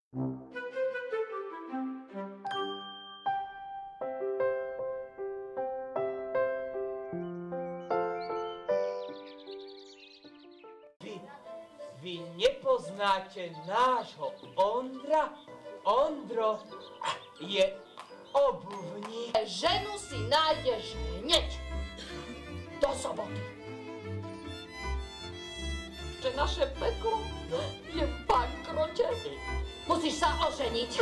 Vy nepoznáte nášho Ondra? Ondro je obuvník. Ženu si nájdeš hneď. Do soboty. Že naše peklo je v bankrote. Musíš sa oženiť.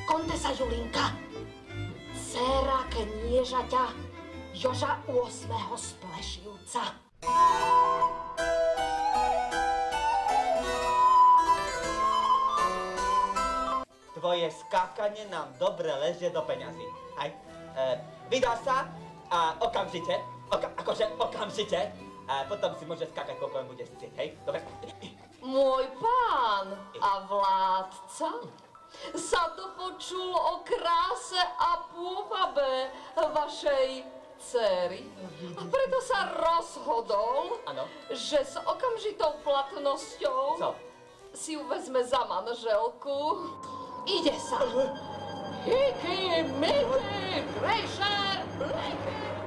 Kontesa Julinka, dcéra kniežaťa Joža 8. Splešivca. Tvoje skákanie nám dobre lezie do peňazí. Aj, vydá sa a okamžite, okamžite, a potom si môže skákať, koľko len bude chcieť, hej? Dobre? Môj pán a vládca, sa tu počulo o kráse a pôvabe vašej dcery. A preto sa rozhodol, že s okamžitou platnosťou si ju vezme za manželku. Ide sa. Hiky, miky, grejšer, bliky.